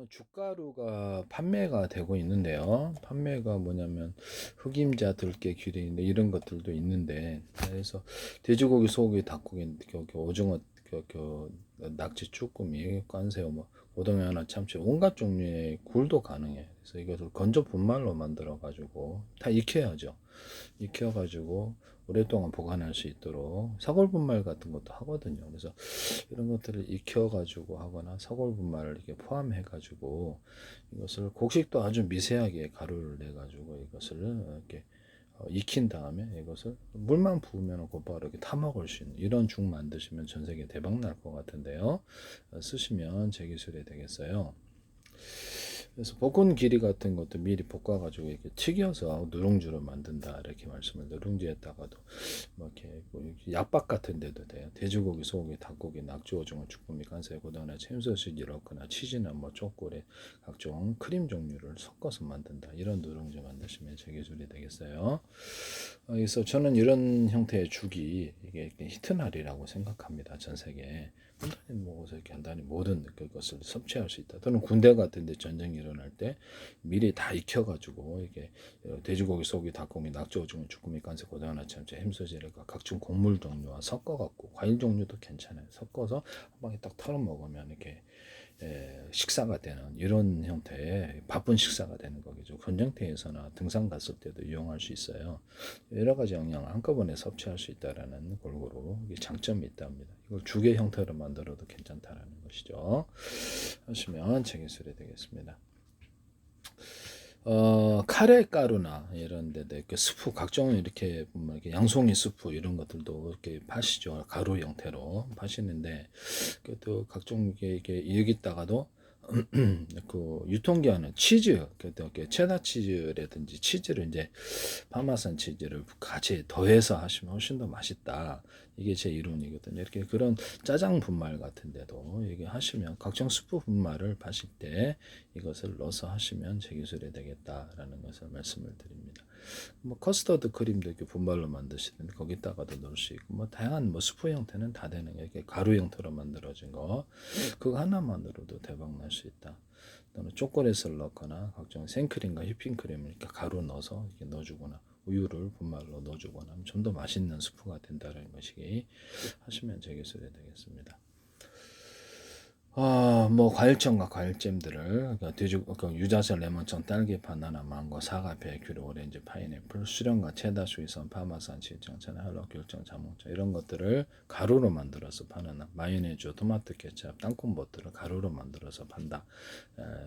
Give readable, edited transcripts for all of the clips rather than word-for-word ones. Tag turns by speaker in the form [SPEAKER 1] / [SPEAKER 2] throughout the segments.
[SPEAKER 1] 죽가루가 판매가 되고 있는데요. 판매가 뭐냐면 흑임자, 들깨, 기린인데 이런 것들도 있는데, 그래서 돼지고기, 소고기, 닭고기, 오징어, 낙지, 쭈꾸미, 깐새우, 뭐 고등어 하나, 참치 온갖 종류의 굴도 가능해. 그래서 이것을 건조 분말로 만들어 가지고 다 익혀야죠. 익혀가지고 오랫동안 보관할 수 있도록 사골 분말 같은 것도 하거든요. 그래서 이런 것들을 익혀가지고 하거나 사골 분말을 이렇게 포함해가지고 이것을 곡식도 아주 미세하게 가루를 내가지고 이것을 이렇게 익힌 다음에 이것을 물만 부으면 곧바로 이렇게 타 먹을 수 있는 이런 죽 만드시면 전 세계 대박 날 것 같은데요. 쓰시면 제 기술이 되겠어요. 그래서 볶은 길이 같은 것도 미리 볶아가지고 이렇게 튀겨서 누룽지로 만든다 이렇게 말씀을 누룽지에다가도 뭐 이렇게 뭐 약밥 같은 데도 돼요. 돼지고기, 소고기, 닭고기, 낙지, 오징어, 쭈꾸미, 간새, 고등어, 챔소시지 넣거나 치즈나 뭐 초콜릿 각종 크림 종류를 섞어서 만든다 이런 누룽지 만드시면 제 기술이 되겠어요. 그래서 저는 이런 형태의 죽이 이게 히트날이라고 생각합니다. 전 세계에. 간단히 먹어서 이렇게 간단히 모든 그것을 섭취할 수 있다. 또는 군대 같은데 전쟁이 일어날 때 미리 다 익혀가지고 이게 돼지고기, 소고기, 닭고기, 낙지, 오징어, 주꾸미, 간새, 고등어, 참치, 햄소지를 각종 곡물 종류와 섞어갖고 과일 종류도 괜찮아요. 섞어서 한 방에 딱 털어 먹으면 이렇게 식사가 되는 이런 형태의 바쁜 식사가 되는 거겠죠. 전쟁터에서나 등산 갔을 때도 이용할 수 있어요. 여러 가지 영양을 한꺼번에 섭취할 수 있다라는 골고루 장점이 있답니다. 이걸 죽의 형태로 만들어도 괜찮다라는 것이죠. 하시면 제기술이 되겠습니다. 카레 가루나 이런 데도 이렇게 스프 각종 이렇게 보면 이렇게 양송이 스프 이런 것들도 이렇게 파시죠. 가루 형태로 파시는데 그또 각종 이게 여기다가도 그 유통기한은 치즈, 체다 치즈라든지 치즈를 이제 파마산 치즈를 같이 더해서 하시면 훨씬 더 맛있다. 이게 제 이론이거든요. 이렇게 그런 짜장 분말 같은데도 이게 하시면 각종 스프 분말을 파실 때 이것을 넣어서 하시면 제 기술이 되겠다라는 것을 말씀을 드립니다. 뭐 커스터드 크림도 이렇게 분말로 만드시는데 거기다가도 넣을 수 있고 뭐 다양한 뭐 스프 형태는 다 되는 게 이렇게 가루 형태로 만들어진 거 그거 하나만으로도 대박 날 수 있다. 또는 초콜릿을 넣거나 각종 생크림과 휘핑크림을 이렇게 가루 넣어서 이렇게 넣어주거나 우유를 분말로 넣어주거나 하면 좀 더 맛있는 스프가 된다는 것이 하시면 제 기술이 되겠습니다. 뭐 과일청과 과일잼들을 그러니까 유자슬, 레몬청, 딸기, 바나나, 망고, 사과, 배, 귤, 오렌지, 파인애플, 수령과 체다, 수이선, 파마산, 치청, 차나, 할로, 귤청, 자몽청 이런 것들을 가루로 만들어서 파는 마요네즈, 토마토 케첩, 땅콩 버터를 가루로 만들어서 판다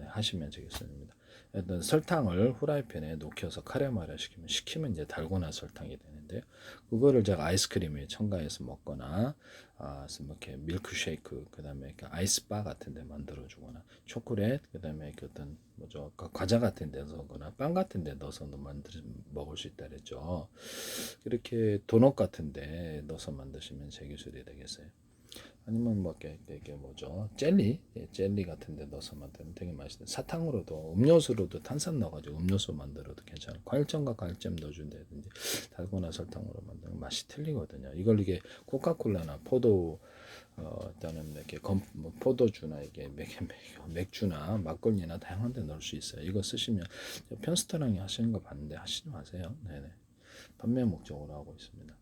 [SPEAKER 1] 하시면 되겠습니다. 일단 설탕을 후라이팬에 녹여서 카레마를 시키면 이제 달고나 설탕이 되는데요. 그거를 제가 아이스크림에 첨가해서 먹거나 뭐 이렇게 밀크쉐이크 그다음에 아이스바 같은 데 만들어 주거나 초콜릿 그다음에 어떤 뭐죠 과자 같은 데 넣거나 빵 같은 데 넣어서 만들 먹을 수 있다 그랬죠. 이렇게 도넛 같은 데 넣어서 만드시면 제 기술이 되겠어요. 아니면 뭐 이게 뭐죠 젤리 젤리 같은 데 넣어서 만들면 되게 맛있어요. 사탕으로도 음료수로도 탄산 넣어가지고 음료수 만들어도 괜찮아요. 과일청과 과일잼 넣어준다든지 달고나 설탕으로 만드는 맛이 틀리거든요. 이걸 이게 코카콜라나 포도 일단은 이렇게 뭐 포도주나 이게 맥주나 막걸리나 다양한 데 넣을 수 있어요. 이거 쓰시면 편스터랑이 하시는 거 봤는데 하시지 마세요. 네네. 판매 목적으로 하고 있습니다.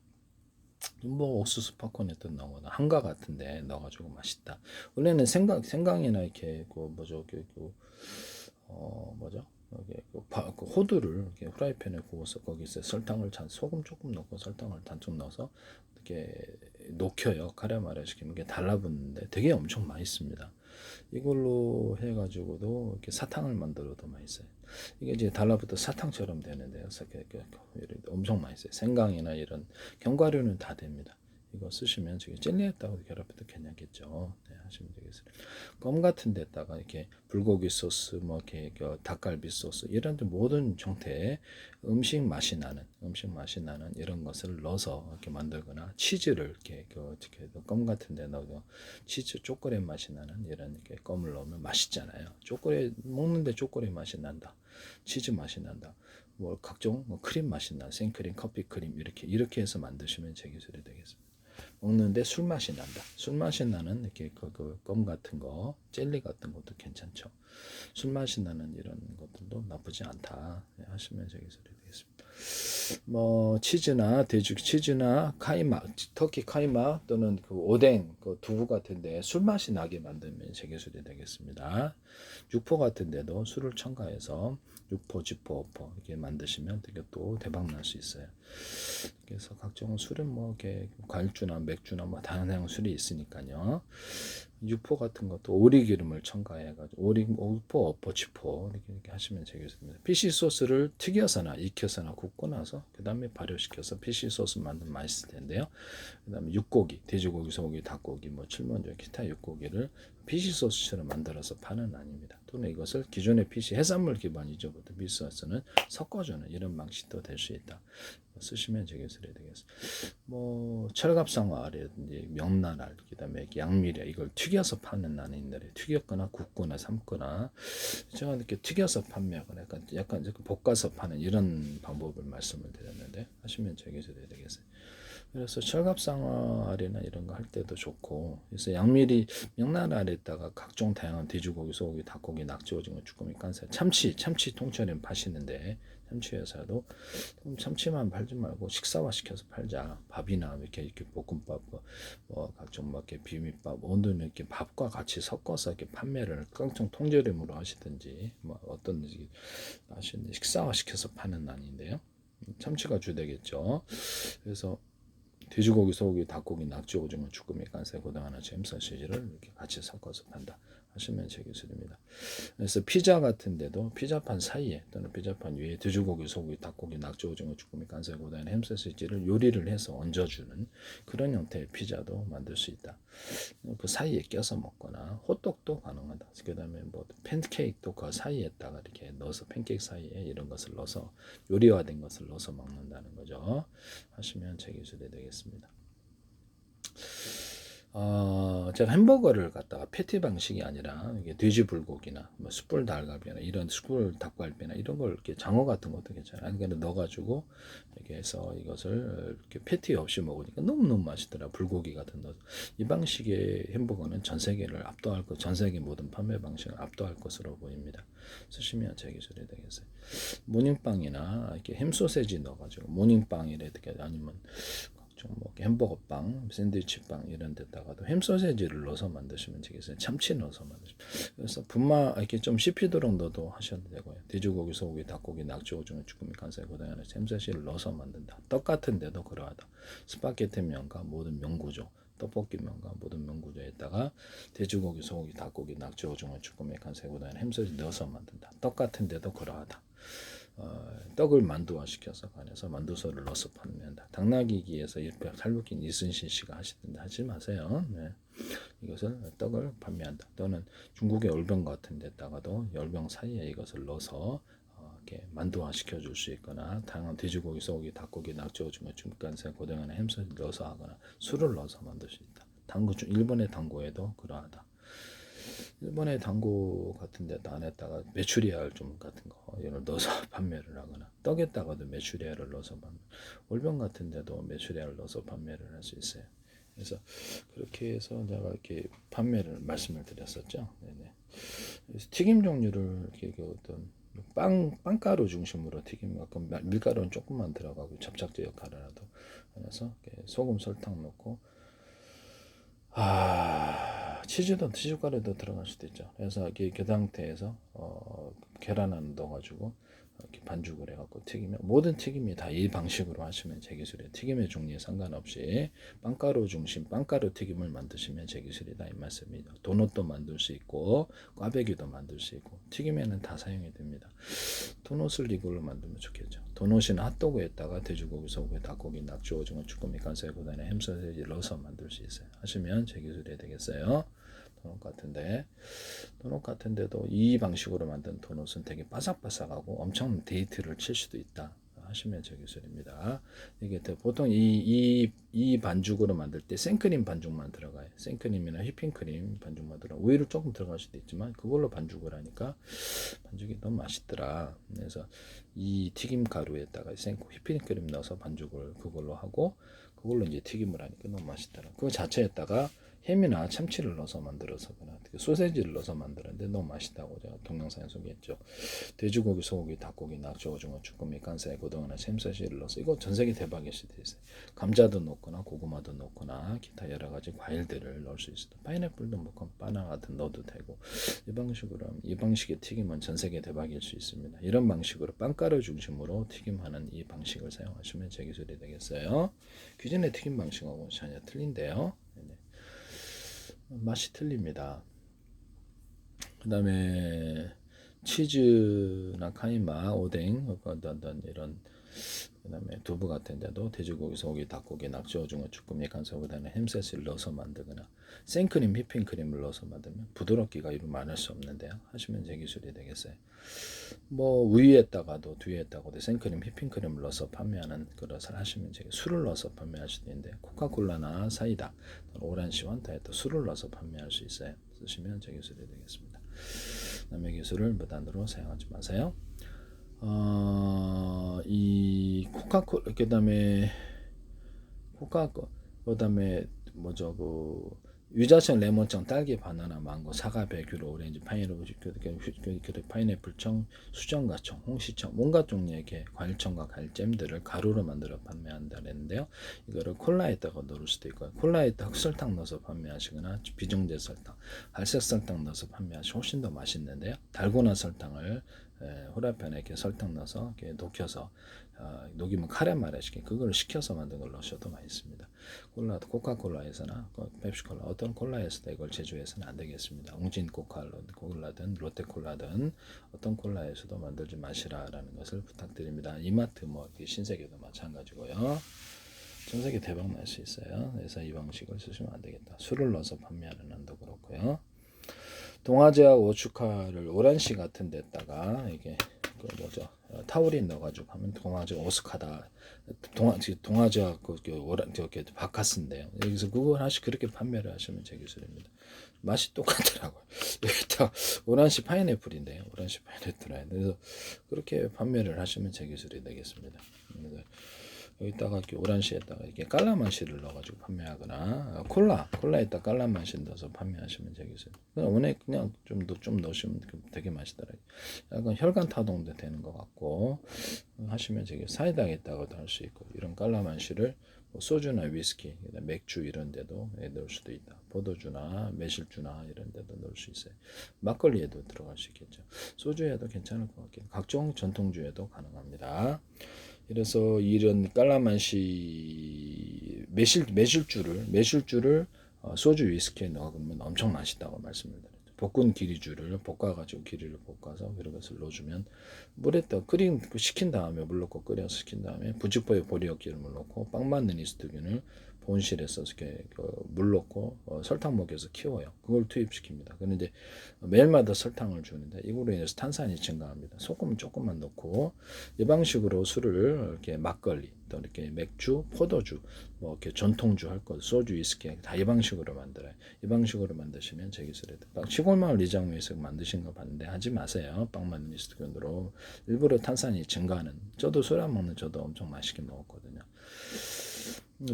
[SPEAKER 1] 뭐 옥수수 팝콘에도 넣거나 한가 같은데 넣어가지고 맛있다. 원래는 생강이나 이렇게 그 뭐죠 뭐죠 여기 그 호두를 이렇게 후라이팬에 구워서 거기서 설탕을 소금 조금 넣고 설탕을 단좀 넣어서 이렇게 녹여요. 카레마레 시키면 이게 달라붙는데 되게 엄청 맛있습니다. 이걸로 해가지고도 이렇게 사탕을 만들어도 맛있어요. 이게 이제 달라붙어 사탕처럼 되는데요. 엄청 맛있어요. 생강이나 이런 견과류는 다 됩니다. 이거 쓰시면 저기 젤리에다가 결합해도 괜찮겠죠. 네, 하시면 되겠습니다. 껌 같은 데다가 이렇게 불고기 소스, 뭐 이렇게 닭갈비 소스 이런 모든 형태의 음식 맛이 나는 이런 것을 넣어서 이렇게 만들거나 치즈를 이렇게 껌 같은 데 넣어서 치즈 초콜릿 맛이 나는 이런 이렇게 껌을 넣으면 맛있잖아요. 초콜릿 먹는데 초콜릿 맛이 난다. 치즈 맛이 난다. 뭐 각종 뭐 크림 맛이 나, 생크림, 커피 크림 이렇게 해서 만드시면 제 기술이 되겠습니다. 먹는데 술 맛이 난다. 술 맛이 나는 이렇게 껌 같은 거, 젤리 같은 것도 괜찮죠. 술 맛이 나는 이런 것들도 나쁘지 않다 하시면 되겠습니다. 뭐 치즈나 돼지고기 치즈나 카이마, 터키 카이마 또는 그 오뎅, 그 두부 같은데 술 맛이 나게 만들면 제기술이 되겠습니다. 육포 같은데도 술을 첨가해서 육포, 쥐포, 어포 이렇게 만드시면 되게 또 대박 날 수 있어요. 그래서 각종 술은 뭐 이렇게 과일주나 맥주나 뭐 다양한 술이 있으니까요. 육포 같은 것도 오리기름을 첨가해가지고 육포, 어포, 쥐포 이렇게 하시면 되겠습니다. 피시 소스를 튀겨서나 익혀서나 굽고 나서 그 다음에 발효시켜서 피시 소스 만들면 맛있을 텐데요. 그 다음에 육고기, 돼지고기, 소고기, 닭고기, 뭐 칠면조, 기타 육고기를 피시 소스처럼 만들어서 파는 아닙니다. 또는 이것을 기존의 피시 해산물 기반이죠. 미소스는 섞어주는 이런 방식도 될 수 있다. 쓰시면 되겠어야 되겠어. 뭐 철갑상어라든지 명나날, 그다음에 양미래 이걸 튀겨서 파는 나는들이 튀겼거나 굽거나 삶거나 제가 이렇게 튀겨서 판매하거나 약간 볶아서 파는 이런 방법을 말씀을 드렸는데 하시면 되겠어야 되겠어요. 그래서 철갑상어 아래나 이런 거 할 때도 좋고, 그래서 양미리 명란알에다가 각종 다양한 돼지고기, 소고기, 닭고기, 낙지, 오징어, 쭈꾸미, 깐살, 참치 통째로 파시는데 참치 회사도 참치만 팔지 말고 식사화 시켜서 팔자. 밥이나 이렇게 볶음밥, 뭐 각종 막 이렇게 비빔밥, 온도 이렇게 밥과 같이 섞어서 이렇게 판매를 깡통 통조림으로 하시든지 뭐 어떤 하시는데 식사화 시켜서 파는 난인데요. 참치가 주되겠죠. 그래서 돼지고기, 소고기, 닭고기, 낙지, 오징어, 쭈꾸미, 깐살, 고등어나 잼소시지를 이렇게 같이 섞어서 판다 하시면 제기술입니다. 그래서 피자 같은데도 피자판 사이에 또는 피자판 위에 돼지고기, 소고기, 닭고기, 낙지, 오징어, 쭈꾸미, 깐살, 고등어, 햄소시지를 요리를 해서 얹어주는 그런 형태의 피자도 만들 수 있다. 그 사이에 껴서 먹거나 호떡도 가능하다. 그 다음에 뭐 팬케이크도 그 사이에다가 이렇게 넣어서 팬케이크 사이에 이런 것을 넣어서 요리화된 것을 넣어서 먹는다는 거죠. 하시면 제기술이 되겠습니다. 제가 햄버거를 갖다가 패티 방식이 아니라 이게 돼지 불고기나 뭐 숯불 닭갈비나 이런 숯불 닭갈비나 이런 걸 이렇게 장어 같은 것도 괜찮아요. 그러니까 넣어가지고 이렇게 해서 이것을 이렇게 패티 없이 먹으니까 너무너무 맛있더라. 불고기 같은 거. 이 방식의 햄버거는 전 세계를 압도할 것, 전 세계 모든 판매 방식을 압도할 것으로 보입니다. 쓰시면 제 기술이 되겠어요. 모닝빵이나 이렇게 햄 소세지 넣어가지고 모닝빵이라든가 아니면 뭐 햄버거빵, 샌드위치빵 이런 데다가도 햄 소세지를 넣어서 만드시면 되겠어요. 참치 넣어서 만드시면. 그래서 분말 이렇게 좀 씹히도록 넣어도 하셔도 되고요. 돼지고기, 소고기, 닭고기, 낙지, 오징어, 쭈꾸미, 간살, 고등어나 햄 소세지를 넣어서 만든다. 떡 같은데도 그러하다. 스파게티 면과 모든 면구조, 떡볶이 면과 모든 면구조에다가 돼지고기, 소고기, 닭고기, 낙지, 오징어, 쭈꾸미, 간살, 고등어나 햄 소세지 넣어서 만든다. 떡 같은데도 그러하다. 떡을 만두화시켜서 간에서 만두소를 넣어서 판매한다. 당나귀기에서 살붙긴 이순신 씨가 하시던데 하지 마세요. 네. 이것을 떡을 판매한다. 또는 중국의 열병 같은 데다가도 열병 사이에 이것을 넣어서 이렇게 만두화 시켜줄 수 있거나 다양한 돼지고기, 소고기, 닭고기, 낙지, 오징어, 중간생, 고등어나 햄소를 넣어서 하거나 술을 넣어서 만들 수 있다. 당구 중 일본의 당구에도 그러하다. 일본의 당구 같은 데 안에다가 메추리알 좀 같은 거 이걸 넣어서 판매를 하거나 떡에다가도 메추리알을 넣어서 판매. 올병 같은 데도 메추리알을 넣어서 판매를 할 수 있어요. 그래서 그렇게 해서 내가 이렇게 판매를 말씀을 드렸었죠. 네네. 그래서 튀김 종류를 이렇게 그 어떤 빵가루 중심으로 튀김 갖고 밀가루는 조금만 들어가고 접착제 역할을 하도 그래서 소금 설탕 넣고 치즈도 치즈가루도 들어갈 수도 있죠. 그래서 이렇게 그 상태에서 계란 하나 넣어가지고 이렇게 반죽을 해갖고 튀기면 모든 튀김이 다 이 방식으로 하시면 제 기술이에요. 튀김의 종류에 상관없이 빵가루 중심 빵가루 튀김을 만드시면 제 기술이다 이 말씀이죠. 도넛도 만들 수 있고 꽈배기도 만들 수 있고 튀김에는 다 사용이 됩니다. 도넛을 이걸로 만들면 좋겠죠. 도넛이나 핫도그에다가 돼지고기, 소고기, 닭고기, 낙지, 오징어, 쭈꾸미, 간살, 고단에 햄 소세지 넣어서 만들 수 있어요. 하시면 제 기술이 되겠어요. 도넛 같은데도 이 방식으로 만든 도넛은 되게 바삭바삭하고 엄청 데이트를 칠 수도 있다 하시면 제 기술입니다. 이게 보통 이 반죽으로 만들 때 생크림 반죽만 들어가요. 생크림이나 휘핑크림 반죽만 들어가. 우유를 조금 들어갈 수도 있지만 그걸로 반죽을 하니까 반죽이 너무 맛있더라. 그래서 이 튀김 가루에다가 휘핑크림 넣어서 반죽을 그걸로 하고 그걸로 이제 튀김을 하니까 너무 맛있더라. 그 자체에다가 햄이나 참치를 넣어서 만들어서거나 소세지를 넣어서 만드는데 너무 맛있다고 제가 동영상에 소개했죠. 돼지고기, 소고기, 닭고기, 낙지, 오징어, 쭈꾸미, 간사이, 고등어나 샘사시를 넣어서 이거 전 세계 대박일 수도 있어요. 감자도 넣거나 고구마도 넣거나 기타 여러 가지 과일들을 넣을 수 있어요. 파인애플도 넣고 바나나도 넣어도 되고 이 방식의 튀김은 전 세계 대박일 수 있습니다. 이런 방식으로 빵가루 중심으로 튀김하는 이 방식을 사용하시면 제 기술이 되겠어요. 기존의 튀김 방식하고는 전혀 틀린데요. 맛이 틀립니다. 그 다음에 치즈나 카이마, 오뎅, 어떤 이런 그 다음에 두부 같은 데도 돼지고기, 소고기, 닭고기, 낙지, 오징어, 쭈꾸미, 간사보다는 햄셋을 넣어서 만들거나 생크림, 휘핑크림을 넣어서 만들면 부드럽기가 이루 많을 수 없는데요. 하시면 제 기술이 되겠어요. 뭐 우유에다가도 뒤에다가도 생크림, 휘핑크림을 넣어서 판매하는 그것을 하시면 제가 술을 넣어서 판매할 수도 있는데 코카콜라나 사이다, 오란시, 환타에 또 술을 넣어서 판매할 수 있어요. 쓰시면 제 기술이 되겠습니다. 남의 기술을 무단으로 사용하지 마세요. 이 코카콜 그다음에 그다음에 뭐죠 유자청, 레몬청, 딸기, 바나나, 망고, 사과, 배귤, 오렌지, 파인애플청, 수정과청, 홍시청, 온갖 종류의 과일청과 과일잼들을 가루로 만들어 판매한다는데요. 이거를 콜라에다가 넣을 수도 있고요. 콜라에다 흑설탕 넣어서 판매하시거나 비정제 설탕, 갈색 설탕 넣어서 판매하시면 훨씬 더 맛있는데요. 달고나 설탕을 후라이팬에 이렇게 설탕 넣어서 이렇게 녹여서 녹이면 카레마레 시켜 그걸 식혀서 만든 걸 넣으셔도 맛있습니다. 코카콜라에서나 펩시콜라 어떤 콜라에서도 이걸 제조해서는 안 되겠습니다. 웅진 콜라든 롯데콜라든 어떤 콜라에서도 만들지 마시라라는 것을 부탁드립니다. 이마트 신세계도 마찬가지고요. 전 세계 대박 날 수 있어요. 그래서 이 방식을 쓰시면 안 되겠다. 술을 넣어서 판매하는 한도 그렇고요. 동아제약 오츠카를 오란시 같은 데다가 이게 타우린 넣어가지고 하면 동아제약 오스카다. 동아제약 저렇게 바카스인데요. 여기서 그걸 그렇게 판매를 하시면 제 기술입니다. 맛이 똑같더라고요. 여기다 오란시 파인애플인데요. 오란시 파인애플. 그래서 그렇게 판매를 하시면 제 기술이 되겠습니다. 여기다가 오란시에다가 이렇게 깔라만시를 넣어가지고 판매하거나 콜라에다 깔라만시 넣어서 판매하시면 되겠어요. 그냥 좀 넣으시면 되게 맛있더라고요. 약간 혈관 타동도 되는 것 같고 하시면 되게 사이다에다가도 할 수 있고 이런 깔라만시를 소주나 위스키, 맥주 이런 데도 넣을 수도 있다. 포도주나 매실주나 이런 데도 넣을 수 있어요. 막걸리에도 들어갈 수 있겠죠. 소주에도 괜찮을 것 같긴 각종 전통주에도 가능합니다. 그래서 이런 깔라만시 매실주를 소주 위스키에 넣으면 엄청 맛있다고 말씀을 드렸죠. 볶은 기리주를 볶아가지고 기리를 볶아서 그런 것을 넣어주면 물에다 식힌 다음에 물 넣고 끓여서 식힌 다음에 부직포에 보리역기름을 넣고 빵 만든 이스트균을 본실에서 이렇게 물 넣고 설탕 먹여서 키워요. 그걸 투입시킵니다. 그런데 매일마다 설탕을 주는데 이걸로 인해서 탄산이 증가합니다. 소금 조금만 넣고 이 방식으로 술을 이렇게 막걸리 또 이렇게 맥주, 포도주, 뭐 이렇게 전통주 할 것, 소주, 위스키 다 이 방식으로 만들어요. 이 방식으로 만드시면 제 기술에 시골마을 이장면에서 만드신 거 봤는데 하지 마세요. 빵 만든 이스트균으로 일부러 탄산이 증가하는. 저도 술 안 먹는 저도 엄청 맛있게 먹었거든요.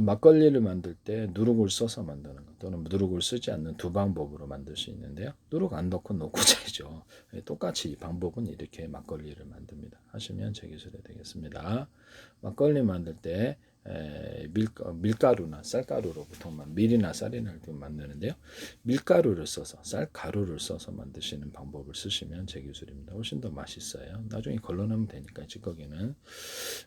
[SPEAKER 1] 막걸리를 만들 때 누룩을 써서 만드는 것 또는 누룩을 쓰지 않는 두 방법으로 만들 수 있는데요. 누룩 안 넣고 놓고자죠. 똑같이 이 방법은 이렇게 막걸리를 만듭니다. 하시면 제 기술이 되겠습니다. 막걸리 만들 때 밀가루나 쌀가루로 보통 밀이나 쌀이나 만드는데요. 밀가루를 써서 쌀가루를 써서 만드시는 방법을 쓰시면 제 기술입니다. 훨씬 더 맛있어요. 나중에 걸러내면 되니까 찌꺼기는.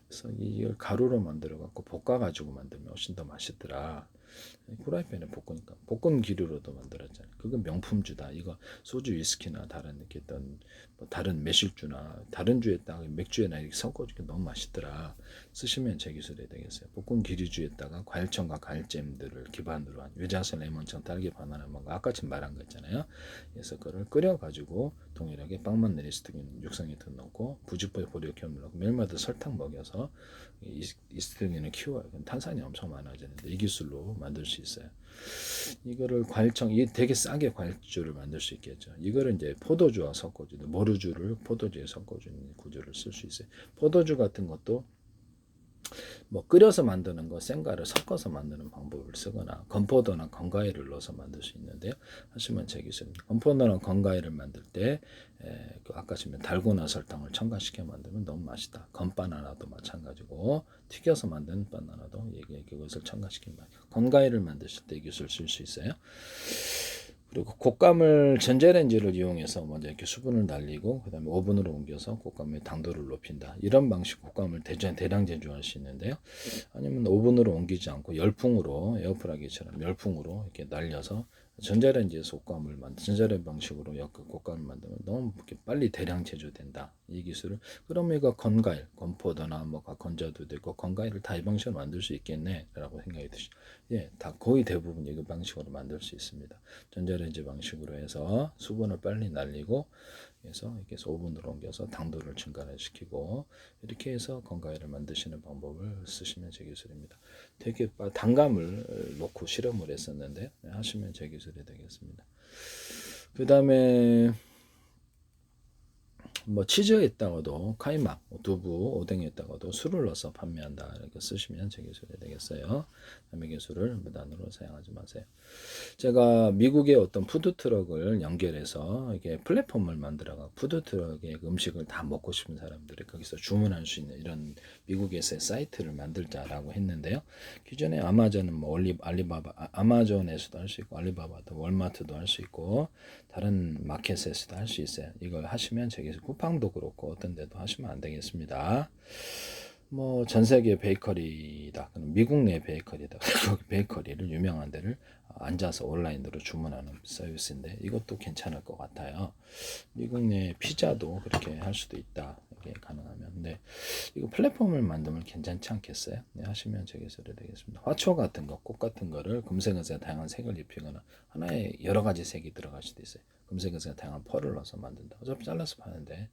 [SPEAKER 1] 그래서 이걸 가루로 만들어 갖고 볶아 가지고 만들면 훨씬 더 맛있더라. 후라이팬에 볶으니까 볶은 기류로도 만들었잖아요. 그건 명품주다. 이거 소주, 위스키나 다른 이렇게 어떤 다른 매실주나 다른 주에다가 맥주에나 이렇게 섞어주기 너무 맛있더라. 쓰시면 제 기술이 되겠어요. 볶은 기류주에다가 과일청과 과일잼들을 기반으로 한 유자색, 레몬청, 딸기, 바나나, 아까 전 말한 거 있잖아요. 그래서 그걸 끓여가지고 동일하게 빵만 내리스트균 육성에 넣고 부직포에 보리역기름을 넣고 매일마다 설탕 먹여서 이스트균을 키워요. 탄산이 엄청 많아지는데 이 기술로 만들 수 있어요. 이거를 과일청, 이게 되게 싸게 과일주를 만들 수 있겠죠. 이거를 이제 포도주와 섞어주는 모루주를 포도주에 섞어주는 구조를 쓸 수 있어요. 포도주 같은 것도 뭐 끓여서 만드는 거 생가를 섞어서 만드는 방법을 쓰거나 건포도나 건과일을 넣어서 만들 수 있는데요. 하시면 제 기술입니다. 건포도나 건과일을 만들 때 그 아까 지금 달고나 설탕을 첨가시켜 만들면 너무 맛있다. 건바나나도 마찬가지고 튀겨서 만든 바나나도 이게 그것을 첨가시키면 건과일을 만드실 때 이 기술 쓸 수 있어요. 그리고 곶감을 전자레인지를 이용해서 먼저 이렇게 수분을 날리고 그다음에 오븐으로 옮겨서 곶감의 당도를 높인다. 이런 방식 곶감을 대량 제조할 수 있는데요. 아니면 오븐으로 옮기지 않고 열풍으로 에어프라이기처럼 열풍으로 이렇게 날려서 전자레인지에서 곶감을 전자레인지 방식으로 곶감을 만들면 너무 빨리 대량 제조된다. 이 기술을 그러면 이거 건과일, 건포도나 뭐 건자도 되고 건과일을 다 이 방식으로 만들 수 있겠네라고 생각이 드시죠. 예, 다 거의 대부분 이 방식으로 만들 수 있습니다. 전자레인지 방식으로 해서 수분을 빨리 날리고 해서 이렇게 해서 오븐으로 옮겨서 당도를 증가를 시키고 이렇게 해서 건과일을 만드시는 방법을 쓰시면 제 기술입니다. 되게 단감을 놓고 실험을 했었는데 하시면 제 기술이 되겠습니다. 그 다음에 뭐 치즈에다가도 카이막, 두부, 오뎅에다가도 술을 넣어서 판매한다 이렇게 쓰시면 제 기술이 되겠어요. 남의 기술을 무단으로 사용하지 마세요. 제가 미국의 어떤 푸드트럭을 연결해서 이게 플랫폼을 만들어가 푸드트럭의 음식을 다 먹고 싶은 사람들이 거기서 주문할 수 있는 이런 미국에서의 사이트를 만들자라고 했는데요. 기존에 아마존은 뭐 알리바바, 아마존에서도 할 수 있고 알리바바도 월마트도 할 수 있고 다른 마켓에서도 할 수 있어요. 이걸 하시면 저기 쿠팡도 그렇고 어떤 데도 하시면 안 되겠습니다. 뭐 전 세계 베이커리다. 미국 내 베이커리다. 거기 베이커리를 유명한 데를 앉아서 온라인으로 주문하는 서비스인데 이것도 괜찮을 것 같아요. 미국 내 피자도 그렇게 할 수도 있다. 이게 가능하면. 근데 이거 플랫폼을 만들면 괜찮지 않겠어요? 네, 하시면 제 기술이 되겠습니다. 화초 같은 거, 꽃 같은 거를 금색에서 다양한 색을 입히거나 하나에 여러 가지 색이 들어갈 수도 있어요. 금색에서 다양한 펄을 넣어서 만든다. 어차피 잘라서 파는데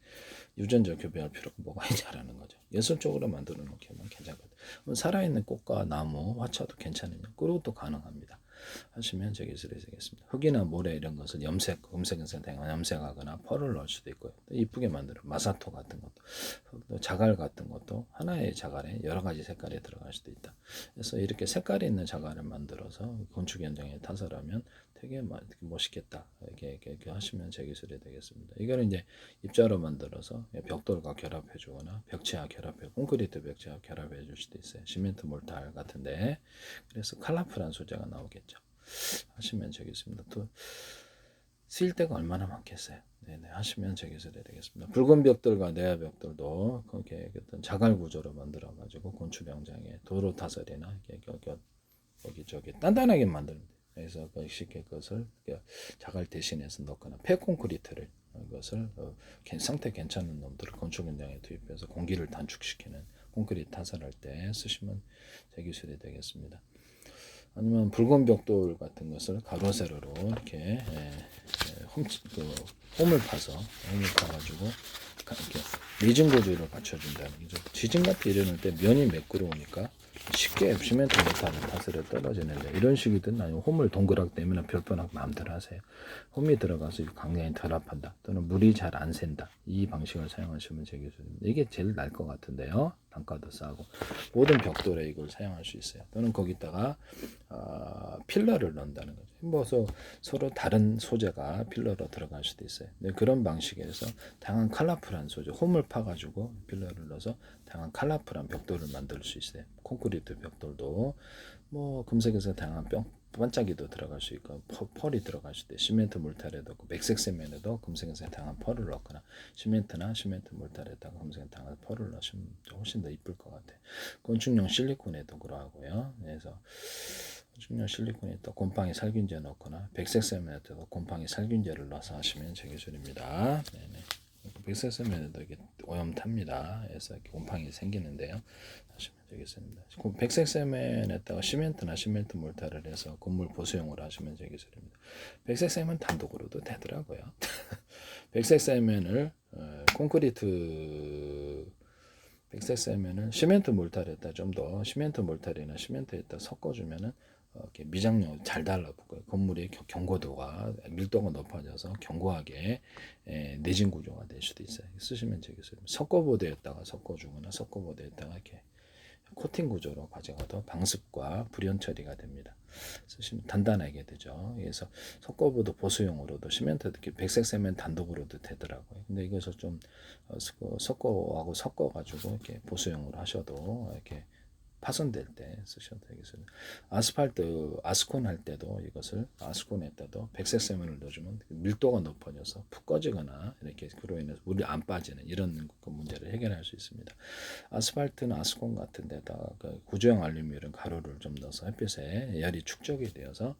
[SPEAKER 1] 유전자 교배할 필요가 뭐가 있냐라는 거죠. 예술적으로 만들어 놓기만 괜찮거든요. 살아있는 꽃과 나무, 화초도 괜찮으냐? 그것도 가능합니다. 하시면 제 기술이 되겠습니다. 흙이나 모래 이런 것을 금색에서 다양한 염색하거나 펄을 넣을 수도 있고요. 또 이쁘게 만들어 마사토 같은 것도, 또 자갈 같은 것도 하나의 자갈에 여러 가지 색깔이 들어갈 수도 있다. 그래서 이렇게 색깔이 있는 자갈을 만들어서 건축 현장에 타설하면 되게 멋있겠다. 이렇게 하시면 제 기술이 되겠습니다. 이거는 이제 입자로 만들어서 벽돌과 결합해 주거나 벽체와 결합해 콘크리트 벽체와 결합해 줄 수도 있어요. 시멘트 몰탈 같은데 그래서 컬러풀한 소재가 나오겠죠. 하시면 제 기술입니다. 또 쓰일 때가 얼마나 많겠어요. 네네 하시면 제 기술이 되겠습니다. 붉은 벽돌과 내야 벽돌도 그렇게 어떤 자갈 구조로 만들어 가지고 건축 현장에 도로 타설이나 여기 저기 단단하게 만드는 데 그래서 쉽게 그것을 자갈 대신해서 넣거나 폐콘크리트를 이것을 상태 괜찮은 놈들을 건축 현장에 투입해서 공기를 단축시키는 콘크리트 타설할 때 쓰시면 제 기술이 되겠습니다. 아니면 붉은 벽돌 같은 것을 가로세로로 이렇게 홈을 파가지고 이렇게 리진 구조를 받쳐준다는 거죠. 지진 같은 일어날 때 면이 매끄러우니까 쉽게 시멘트 못하는 타설에 떨어지는데 이런 식이든 아니면 홈을 동그랗게 내면 별변하고 마음대로 하세요. 홈이 들어가서 강량이 결합한다 또는 물이 잘 안 샌다 이 방식을 사용하시면 제 기술입니다. 이게 제일 나을 것 같은데요. 단가도 싸고 모든 벽돌에 이걸 사용할 수 있어요. 또는 거기다가 필러를 넣는다는 거죠. 뭐 서로 다른 소재가 필러로 들어갈 수도 있어요. 네, 그런 방식에서 다양한 컬러풀한 소재 홈을 파가지고 필러를 넣어서 다양한 컬러풀한 벽돌을 만들 수 있어요. 콘크리트 벽돌도 뭐 금색에서 다양한 반짝이도 들어갈 수 있고 펄이 들어갈 수도 있고 시멘트 몰탈에도 백색 세면에도 금색에서 다양한 펄을 넣거나 시멘트나 시멘트 몰탈에다가 금색에 다양한 펄을 넣으시면 훨씬 더 이쁠 것 같아요. 건축용 실리콘에도 그러하고요. 그래서 건축용 실리콘에 또 곰팡이 살균제 넣거나 백색 세면에도 곰팡이 살균제를 넣어서 하시면 제 기술입니다. 네네. 백색 세면에도 이게 오염 탑니다. 그래서 이렇게 곰팡이 생기는데요. 하시면 되겠습니다. 백색 세면에다가 시멘트나 시멘트 몰타를 해서 건물 보수용으로 하시면 제 기술입니다. 백색 세면 단독으로도 되더라고요. 백색 세면을 콘크리트 백색 세면을 시멘트 몰타에다 좀 더 시멘트 몰타리나 시멘트에다 섞어주면은 이렇게 미장력 잘 달라붙고요. 건물의 견고도가 밀도가 높아져서 견고하게 내진 구조가 될 수도 있어요. 쓰시면 되겠어요. 석고보드에다가 섞어주거나 석고보드에다가 이렇게 코팅 구조로 가져가도 방습과 불연 처리가 됩니다. 쓰시면 단단하게 되죠. 그래서 석고보드 보수용으로도 시멘트 특히 백색 세멘 단독으로도 되더라고요. 근데 이것을 좀 석고하고 섞어가지고 이렇게 보수용으로 하셔도 이렇게 파손될 때 쓰셔도 되겠습니다. 아스팔트 아스콘 할 때도 이것을 아스콘 때도 백색 세면을 넣어주면 밀도가 높아져서 푹 꺼지거나 이렇게 그로 인해서 물이 안 빠지는 이런 문제를 해결할 수 있습니다. 아스팔트는 아스콘 같은 데다가 구조형 알루미늄 가루를 좀 넣어서 햇빛에 열이 축적이 되어서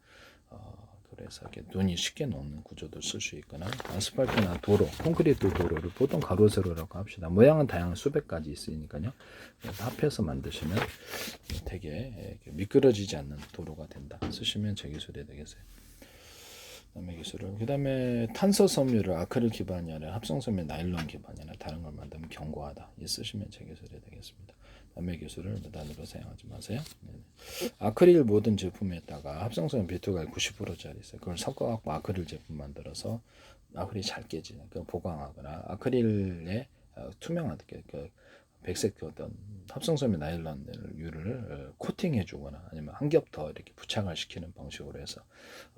[SPEAKER 1] 그래서 이렇게 눈이 쉽게 녹는 구조도 쓸 수 있거나 아스팔트나 도로, 콘크리트 도로를 보통 가로 세로라고 합시다. 모양은 다양한 수백 가지 있으니까요. 합해서 만드시면 되게 미끄러지지 않는 도로가 된다. 쓰시면 제 기술이 되겠어요. 그다음에 기술을 그다음에 탄소 섬유를 아크릴 기반이 아니라 합성 섬유 나일론 기반이 아니라 다른 걸 만들면 견고하다. 이 쓰시면 제 기술이 되겠습니다. 남의 기술을 무단으로 사용하지 마세요. 아크릴 모든 제품에다가 합성성 비투가 90%짜리 있어요. 그걸 섞어갖고 아크릴 제품 만들어서 아크릴이 잘 깨지는 그 보강하거나 아크릴에 투명한 그 백색 어떤 합성섬유 나일론유를 코팅해주거나 아니면 한 겹 더 이렇게 부착을 시키는 방식으로 해서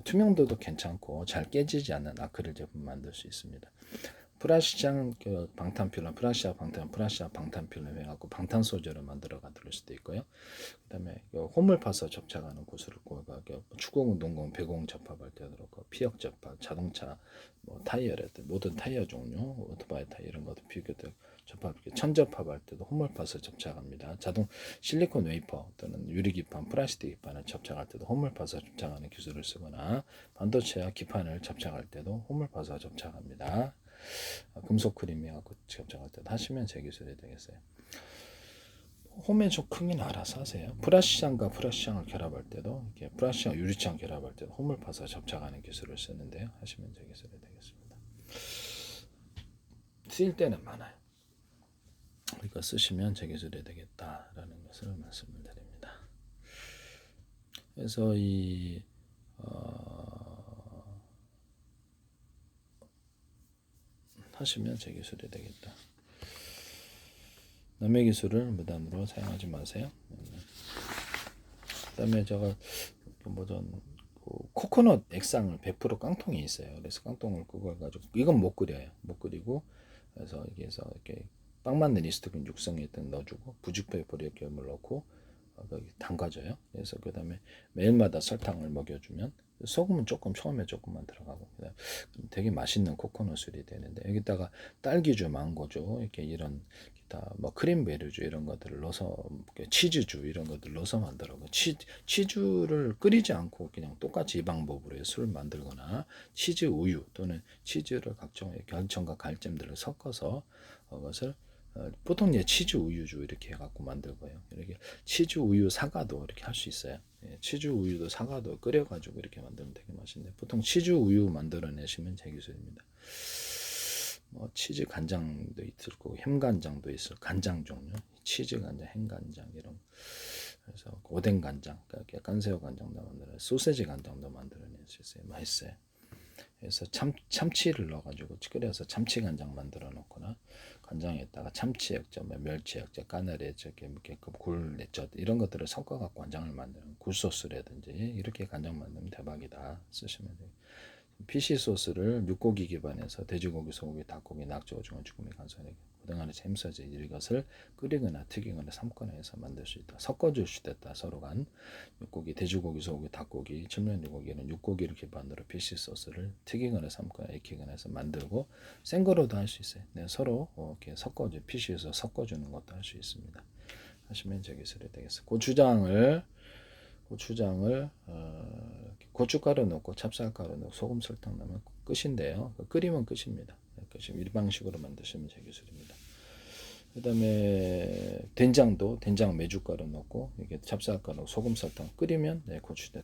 [SPEAKER 1] 투명도도 괜찮고 잘 깨지지 않는 아크릴 제품 만들 수 있습니다. 프라시장 방탄필름, 프라시아 방탄필름 해갖고 방탄 소재를 만들어가 들을 수도 있고요. 그다음에 홈을 파서 접착하는 구슬을 축구공, 농공, 배공 접합할 때도 그렇고 피혁 접합, 자동차, 뭐 타이어라든 모든 타이어 종류, 오토바이 타이어 이런 것도 비교적 접합, 천접합할 때도 홈을 파서 접착합니다. 자동 실리콘 웨이퍼 또는 유리기판, 플라스틱 기판을 접착할 때도 홈을 파서 접착하는 기술을 쓰거나 반도체와 기판을 접착할 때도 홈을 파서 접착합니다. 금속 크림이하고 접착할 때도 하시면 제 기술이 되겠어요. 홈의 좀 크기는 알아서 하세요. 프라시장과 프라시장을 결합할 때도 이렇게 프라시장 유리창 결합할 때도 홈을 파서 접착하는 기술을 쓰는데요. 하시면 제 기술이 되겠습니다. 쓰일 때는 많아요. 그러니까 쓰시면 제 기술이 되겠다라는 것을 말씀을 드립니다. 그래서 이 하시면 제 기술이 되겠다. 남의 기술을 무단으로 사용하지 마세요. 그다음에 제가 코코넛 액상을 100% 깡통이 있어요. 그래서 깡통을 그걸 가지고 이건 못 끓여요. 못 끓이고 그래서 여기에서 이렇게 빵 만든 리스트균 육성에 있던 넣어주고 부직페이퍼를 이렇게 넣고 담가줘요. 그래서 그다음에 매일마다 설탕을 먹여주면 소금은 조금 처음에 조금만 들어가고 되게 맛있는 코코넛 술이 되는데 여기다가 딸기주, 망고주 이렇게 이런 기타 뭐 크림베리주 이런 것들을 넣어서 치즈주 이런 것들 넣어서 만들어요. 치즈를 끓이지 않고 그냥 똑같이 이 방법으로 술 만들거나 치즈 우유 또는 치즈를 각종 결정과 갈점들을 섞어서 그것을 보통 치즈 우유주 이렇게 해갖고 만들고요. 이렇게 치즈 우유 사과도 이렇게 할 수 있어요. 치즈 우유도 사과도 끓여가지고 이렇게 만들면 되게 맛있는데 보통 치즈 우유 만들어내시면 제 기술입니다. 뭐 치즈 간장도 있을 거고 햄 간장도 있을 간장 종류, 치즈 간장, 햄 간장 이런. 그래서 오뎅 간장, 그러니까 깐새우 간장도 만들어, 소세지 간장도 만들어낼 수 있어요. 맛있어요. 그래서 참치를 넣어가지고 끓여서 참치 간장 만들어 놓거나 간장에다가 참치 액젓, 멸치 액젓, 까나리 액젓, 굴 액젓 이런 것들을 섞어 갖고 간장을 만드는 굴소스라든지 이렇게 간장 만들면 대박이다. 쓰시면 돼요. 피시 소스를 육고기 기반에서 돼지고기, 소고기, 닭고기, 낙지, 오징어, 쭈꾸미, 간선에게 고등어나 잼소재 이것을 끓이거나 튀기거나 삶거나 해서 만들 수 있다. 섞어줄 수 있다. 서로 간 육고기, 돼지고기, 소고기, 닭고기, 칠면고기는 육고기를 기반으로 피시 소스를 튀기거나 삶거나 익히거나 해서 만들고 생거로도 할 수 있어요. 네, 서로 이렇게 섞어줘 피시에서 섞어주는 것도 할 수 있습니다. 하시면 제 기술이 되겠어요. 고추장을 고춧가루 넣고 찹쌀가루 넣고 소금 설탕 넣으면 끝인데요. 끓이면 끝입니다. 이 방식으로 만드시면 제 기술입니다. 그 다음에 된장 메주가루 넣고 이게 찹쌀가루 소금 설탕 끓이면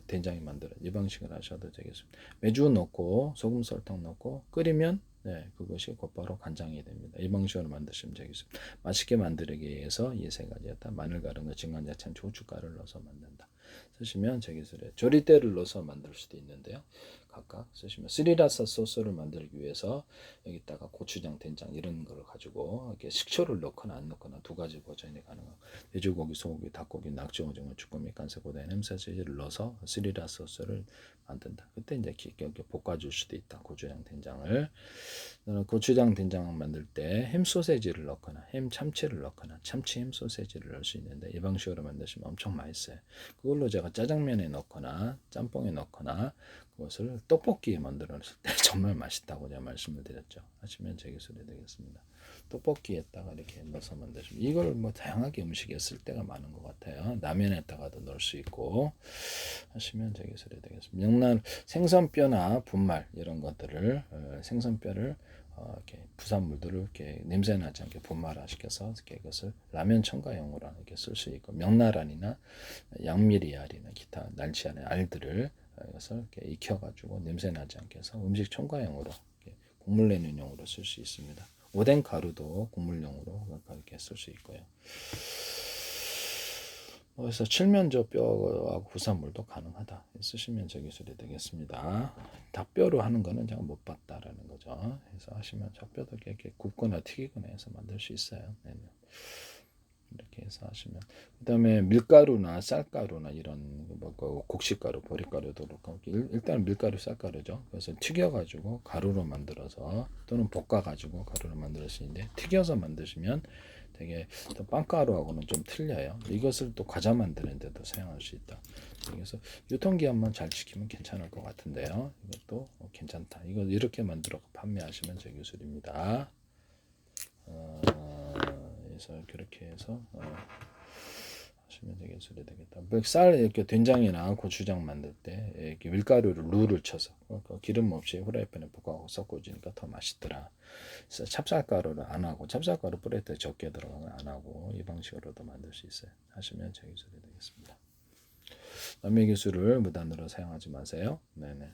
[SPEAKER 1] 된장이 만들어 이 방식을 하셔도 되겠습니다. 메주 넣고 소금 설탕 넣고 끓이면 그것이 곧바로 간장이 됩니다. 이 방식으로 만드시면 되겠습니다. 맛있게 만들기 위해서 이 세 가지였다. 마늘 가른 거, 진간장, 고춧가루를 넣어서 만든다. 쓰시면 제 기술에 조리대를 넣어서 만들 수도 있는데요. 각각 쓰시면 스리라차 소스를 만들기 위해서 여기다가 고추장, 된장 이런 걸 가지고 이렇게 식초를 넣거나 안 넣거나 두 가지 버전이 가능하고 돼지고기, 소고기, 닭고기, 낙지, 오징어, 쭈꾸미, 간세고다에 냄새 소스를 넣어서 스리라차 소스를 만든다. 그때 이제 이렇게 볶아줄 수도 있다. 고추장, 된장을. 고추장, 된장 만들 때 햄 소세지를 넣거나 햄 참치를 넣거나 참치 햄 소세지를 넣을 수 있는데 이 방식으로 만드시면 엄청 맛있어요. 그걸로 제가 짜장면에 넣거나 짬뽕에 넣거나 그것을 떡볶이에 만들었을 때 정말 맛있다고 제가 말씀을 드렸죠. 하시면 제 기술이 되겠습니다. 떡볶이에다가 이렇게 넣어서 만드시면 이걸 뭐 다양하게 음식에 쓸 때가 많은 것 같아요. 라면에다가도 넣을 수 있고 하시면 제 기술이 되겠습니다. 명란 생선뼈나 분말 이런 것들을 생선뼈를 이렇게 부산물들을 이렇게 냄새 나지 않게 분말화시켜서 이렇게 이것을 라면 첨가용으로 이렇게 쓸 수 있고 명나란이나 양미리알이나 기타 날치알의 알들을 이것을 이렇게 익혀가지고 냄새 나지 않게 해서 음식 첨가용으로 국물 내는 용으로 쓸 수 있습니다. 오뎅 가루도 국물용으로 이렇게 쓸 수 있고요. 그래서 칠면조 뼈하고 부산물도 가능하다. 쓰시면 저 기술이 되겠습니다. 닭뼈로 하는 거는 제가 못 봤다라는 거죠. 그래서 하시면 닭뼈도 이렇게 굽거나 튀기거나 해서 만들 수 있어요. 네네. 이렇게 해서 하시면 그다음에 밀가루나 쌀가루나 이런 뭐 곡식가루, 보리가루도 그렇고 일단 밀가루, 쌀가루죠. 그래서 튀겨가지고 가루로 만들어서 또는 볶아가지고 가루로 만들 수 있는데 튀겨서 만드시면 되게 또 빵가루하고는 좀 틀려요. 이것을 또 과자 만드는 데도 사용할 수 있다. 그래서 유통기한만 잘 지키면 괜찮을 것 같은데요. 이것도 괜찮다. 이거 이렇게 만들어 판매하시면 제 기술입니다. 그래서 그렇게 해서 하시면 되게 소리 되겠다. 쌀 이렇게 된장이나 고추장 만들 때 이렇게 밀가루를 루를 쳐서 기름 없이 후라이팬에 볶아서 섞어주니까 더 맛있더라. 그래서 찹쌀가루를 안 하고 찹쌀가루 뿌릴 때 적게 들어가면 안 하고 이 방식으로도 만들 수 있어요. 하시면 제 기술이 되겠습니다. 남의 기술을 무단으로 사용하지 마세요. 네네.